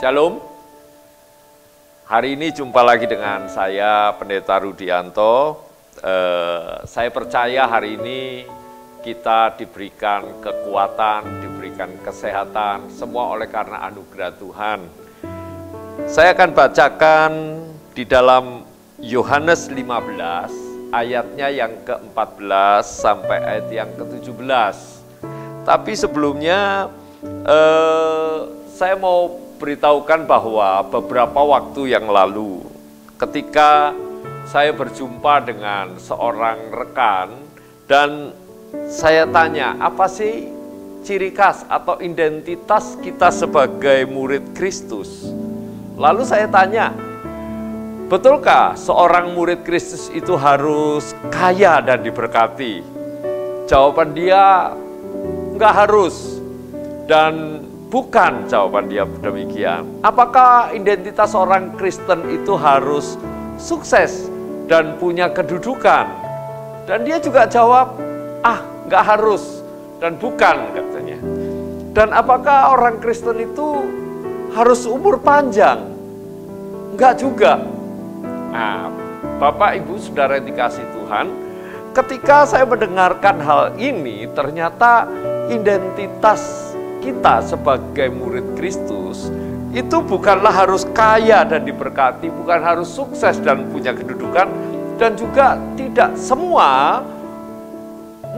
Shalom. Hari ini jumpa lagi dengan saya, Pendeta Rudianto. Saya percaya hari ini kita diberikan kekuatan, diberikan kesehatan, semua oleh karena anugerah Tuhan. Saya akan bacakan di dalam Yohanes 15, ayatnya yang ke-14 sampai ayat yang ke-17. Tapi sebelumnya saya mau beritahukan bahwa beberapa waktu yang lalu ketika saya berjumpa dengan seorang rekan dan saya tanya, apa sih ciri khas atau identitas kita sebagai murid Kristus? Lalu saya tanya, betulkah seorang murid Kristus itu harus kaya dan diberkati? Jawaban dia, enggak harus. Dan bukan, jawaban dia demikian. Apakah identitas orang Kristen itu harus sukses dan punya kedudukan? Dan dia juga jawab, nggak harus dan bukan, katanya. Dan apakah orang Kristen itu harus umur panjang? Enggak juga. Nah, Bapak, Ibu, Saudara yang dikasihi Tuhan, ketika saya mendengarkan hal ini, ternyata identitas kita sebagai murid Kristus itu bukanlah harus kaya dan diberkati, bukan harus sukses dan punya kedudukan, dan juga tidak semua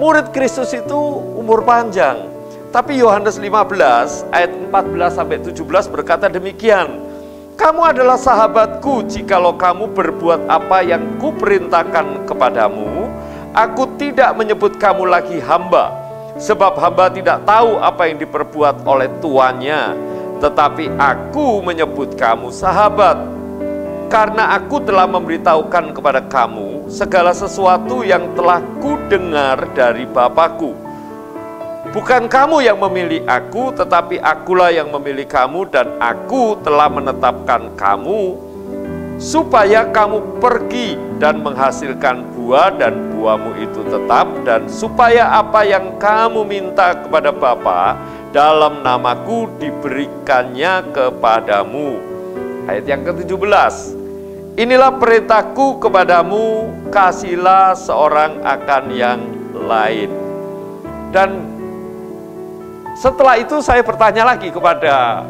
murid Kristus itu umur panjang. Tapi Yohanes 15 ayat 14 sampai 17 berkata demikian, "Kamu adalah sahabatku jikalau kamu berbuat apa yang kuperintahkan kepadamu. Aku tidak menyebut kamu lagi hamba, sebab hamba tidak tahu apa yang diperbuat oleh tuannya, tetapi aku menyebut kamu sahabat, karena aku telah memberitahukan kepada kamu segala sesuatu yang telah kudengar dari Bapakku. Bukan kamu yang memilih aku, tetapi akulah yang memilih kamu, dan aku telah menetapkan kamu supaya kamu pergi dan menghasilkan buah, dan buahmu itu tetap, dan supaya apa yang kamu minta kepada Bapa dalam namaku diberikannya kepadamu." Ayat yang ke-17, "Inilah perintahku kepadamu, kasihilah seorang akan yang lain." Dan setelah itu saya bertanya lagi kepada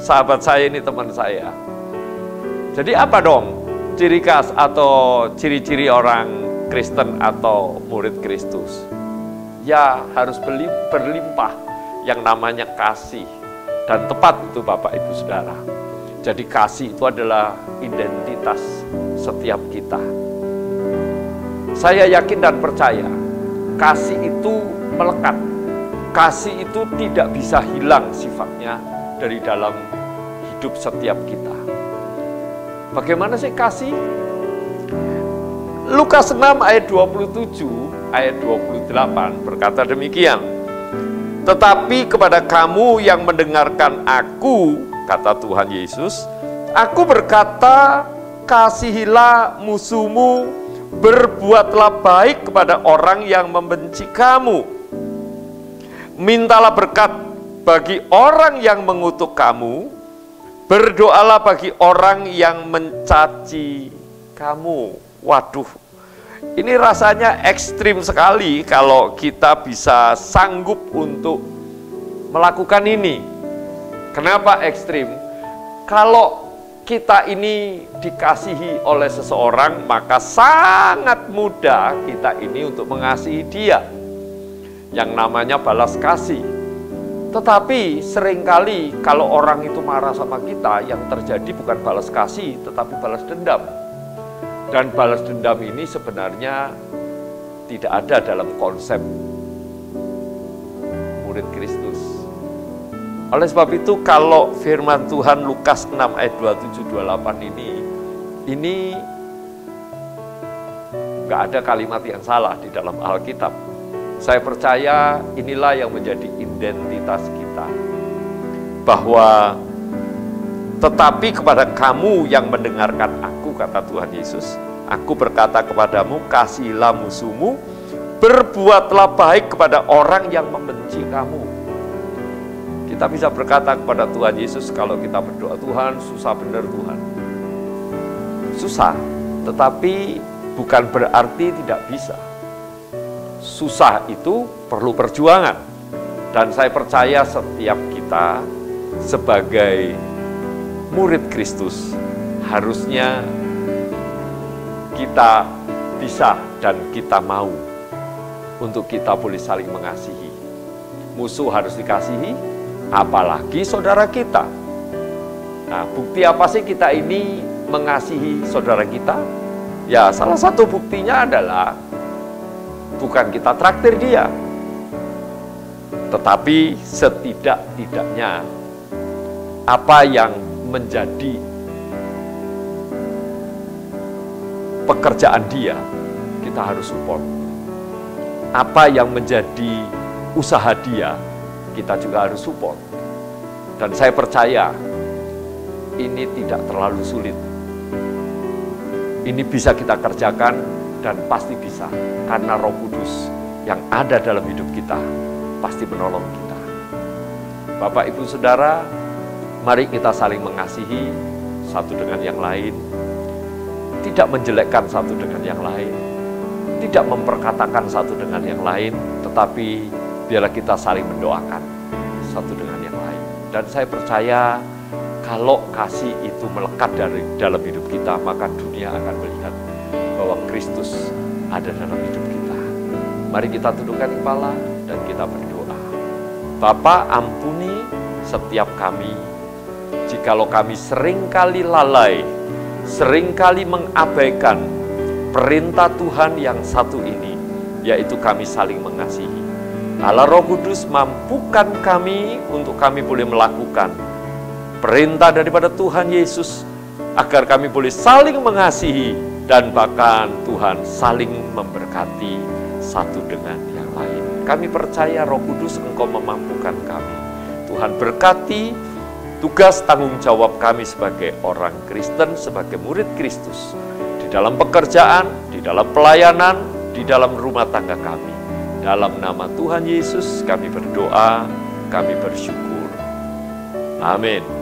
sahabat saya ini, teman saya, jadi apa dong ciri khas atau ciri-ciri orang Kristen atau murid Kristus? Ya, harus berlimpah yang namanya kasih. Dan tepat itu Bapak Ibu Saudara. Jadi kasih itu adalah identitas setiap kita. Saya yakin dan percaya kasih itu melekat. Kasih itu tidak bisa hilang sifatnya dari dalam hidup setiap kita. Bagaimana sih kasih? Lukas 6 ayat 27, ayat 28 berkata demikian, "Tetapi kepada kamu yang mendengarkan aku," kata Tuhan Yesus, "aku berkata, kasihilah musuhmu, berbuatlah baik kepada orang yang membenci kamu, mintalah berkat bagi orang yang mengutuk kamu, berdoalah bagi orang yang mencaci kamu." Waduh, ini rasanya ekstrim sekali kalau kita bisa sanggup untuk melakukan ini. Kenapa ekstrim? Kalau kita ini dikasihi oleh seseorang, maka sangat mudah kita ini untuk mengasihi dia. Yang namanya balas kasih. Tetapi seringkali kalau orang itu marah sama kita, yang terjadi bukan balas kasih, tetapi balas dendam. Dan balas dendam ini sebenarnya tidak ada dalam konsep murid Kristus. Oleh sebab itu, kalau firman Tuhan Lukas 6 ayat 27-28 ini nggak ada kalimat yang salah di dalam Alkitab. Saya percaya inilah yang menjadi identitas kita. Bahwa tetapi kepada kamu yang mendengarkan aku, kata Tuhan Yesus, aku berkata kepadamu, kasihilah musuhmu, berbuatlah baik kepada orang yang membenci kamu. Kita kita bisa berkata kepada Tuhan Yesus kalau kita berdoa, Tuhan susah benar Tuhan. Susah, tetapi bukan berarti tidak bisa. Susah itu perlu perjuangan. Dan saya percaya setiap kita sebagai murid Kristus harusnya kita bisa dan kita mau untuk kita boleh saling mengasihi. Musuh harus dikasihi, apalagi saudara kita. Nah, bukti apa sih kita ini mengasihi saudara kita? Ya, salah satu buktinya adalah bukan kita traktir dia, tetapi setidak-tidaknya apa yang menjadi pekerjaan dia, kita harus support. Apa yang menjadi usaha dia, kita juga harus support. Dan saya percaya ini tidak terlalu sulit. Ini bisa kita kerjakan dan pasti bisa, karena Roh Kudus yang ada dalam hidup kita pasti menolong kita. Bapak, Ibu, Saudara, mari kita saling mengasihi satu dengan yang lain, tidak menjelekkan satu dengan yang lain, tidak memperkatakan satu dengan yang lain, tetapi biarlah kita saling mendoakan satu dengan yang lain. Dan saya percaya kalau kasih itu melekat dari dalam hidup kita, maka dunia akan melihat bahwa Kristus ada dalam hidup kita. Mari kita tundukkan kepala dan kita berdoa. Bapa, ampuni setiap kami jikalau kami seringkali lalai, seringkali mengabaikan perintah Tuhan yang satu ini, yaitu kami saling mengasihi. Allah Roh Kudus, mampukan kami untuk kami boleh melakukan perintah daripada Tuhan Yesus, agar kami boleh saling mengasihi dan bahkan Tuhan saling memberkati satu dengan yang lain. Kami percaya Roh Kudus, Engkau memampukan kami. Tuhan berkati tugas tanggung jawab kami sebagai orang Kristen, sebagai murid Kristus, di dalam pekerjaan, di dalam pelayanan, di dalam rumah tangga kami. Dalam nama Tuhan Yesus kami berdoa, kami bersyukur. Amin.